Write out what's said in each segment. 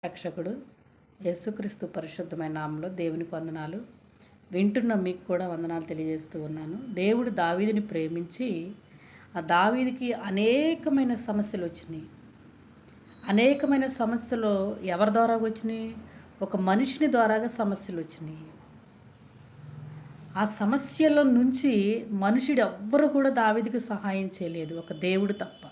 రక్షకుడు యేసుక్రీస్తు పరిశుద్ధమైన నామంలో దేవునికి వందనాలు. వింటున్న మీకు కూడా వందనాలు తెలియజేస్తూ ఉన్నాను. దేవుడు దావీదుని ప్రేమించి ఆ దావీదుకి అనేకమైన సమస్యలు వచ్చినాయి. అనేకమైన సమస్యలు ఎవరి ద్వారా వచ్చినాయి? ఒక మనిషిని ద్వారాగా సమస్యలు వచ్చినాయి. ఆ సమస్యల నుంచి మనుషుడు ఎవ్వరు కూడా దావీదుకి సహాయం చేయలేదు, ఒక దేవుడు తప్ప.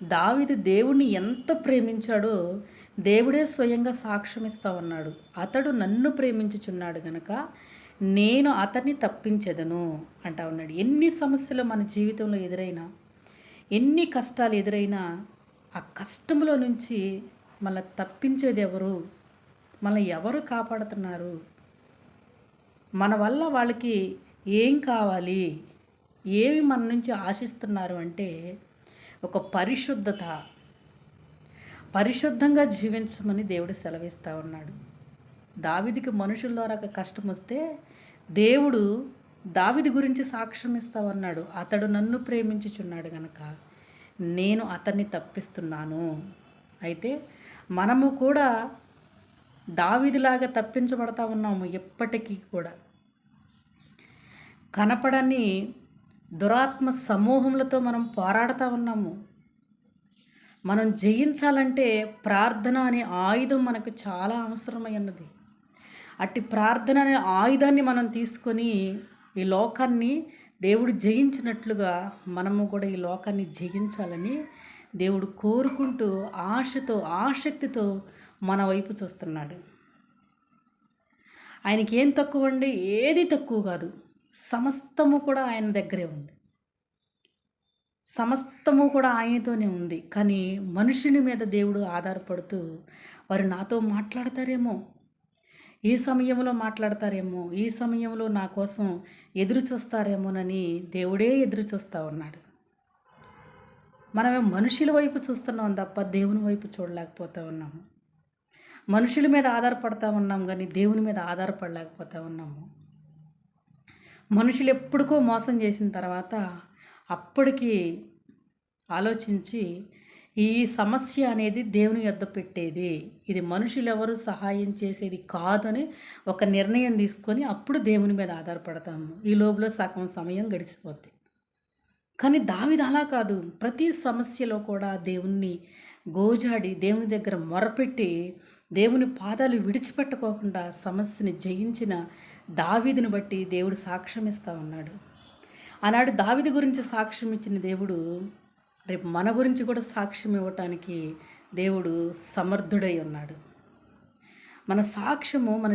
దావీదు దేవుణ్ణి ఎంత ప్రేమించాడో దేవుడే స్వయంగా సాక్ష్యమిస్తా ఉన్నాడు. అతడు నన్ను ప్రేమించుచున్నాడు గనక నేను అతన్ని తప్పించెదను అంటా ఉన్నాడు. ఎన్ని సమస్యలు మన జీవితంలో ఎదురైనా, ఎన్ని కష్టాలు ఎదురైనా, ఆ కష్టంలో నుంచి మళ్ళీ తప్పించేది ఎవరు? మనల్ని ఎవరు కాపాడుతున్నారు? మన వల్ల వాళ్ళకి ఏం కావాలి, ఏమి మన నుంచి ఆశిస్తున్నారు అంటే ఒక పరిశుద్ధంగా జీవించమని దేవుడు సెలవిస్తూ ఉన్నాడు. దావీదుకి మనుషుల ద్వారా కష్టం వస్తే దేవుడు దావీదు గురించి సాక్ష్యం ఇస్తా ఉన్నాడు. అతడు నన్ను ప్రేమించుచున్నాడు గనక నేను అతన్ని తప్పిస్తున్నాను. అయితే మనము కూడా దావీదులాగా తప్పించబడతా ఉన్నాము. ఎప్పటికీ కూడా కనపడని దురాత్మ సమూహములతో మనం పోరాడుతూ ఉన్నాము. మనం జయించాలంటే ప్రార్థన అనే ఆయుధం మనకు చాలా అవసరమై ఉన్నది. అట్టి ప్రార్థన అనే ఆయుధాన్ని మనం తీసుకొని ఈ లోకాన్ని దేవుడు జయించినట్లుగా మనము కూడా ఈ లోకాన్ని జయించాలని దేవుడు కోరుకుంటూ ఆశతో ఆసక్తితో మన వైపు చూస్తున్నాడు. ఆయనకి ఏం తక్కువ అండి? ఏది తక్కువ కాదు. సమస్తము కూడా ఆయన దగ్గరే ఉంది. సమస్తము కూడా ఆయనతోనే ఉంది. కానీ మనుషుని మీద దేవుడు ఆధారపడుతూ వారు నాతో మాట్లాడతారేమో, ఈ సమయంలో మాట్లాడతారేమో, ఈ సమయంలో నా కోసం ఎదురు చూస్తారేమోనని దేవుడే ఎదురు చూస్తూ ఉన్నాడు. మనమే మనుషుల వైపు చూస్తున్నాం తప్ప దేవుని వైపు చూడలేకపోతూ ఉన్నాము. మనుషుల మీద ఆధారపడతా ఉన్నాం కానీ దేవుని మీద ఆధారపడలేకపోతూ ఉన్నాము. మనుషులు ఎప్పుడుకో మోసం చేసిన తర్వాత అప్పటికి ఆలోచించి ఈ సమస్య అనేది దేవుని యొద్ద పెట్టేది, ఇది మనుషులు ఎవరు సహాయం చేసేది కాదని ఒక నిర్ణయం తీసుకొని అప్పుడు దేవుని మీద ఆధారపడతాము. ఈ లోపల సగం సమయం గడిచిపోద్ది. కానీ దావీదు అలా కాదు. ప్రతి సమస్యలో కూడా దేవుణ్ణి గోజాడి దేవుని దగ్గర మొరపెట్టి దేవుని పాదాలు విడిచిపెట్టుకోకుండా సమస్యని జయించిన దావీదుని బట్టి దేవుడు సాక్ష్యం ఇస్తూ ఉన్నాడు. ఆనాడు దావీదు గురించి సాక్ష్యం ఇచ్చిన దేవుడు రేపు మన గురించి కూడా సాక్ష్యం ఇవ్వటానికి దేవుడు సమర్థుడై ఉన్నాడు. మన సాక్ష్యము మన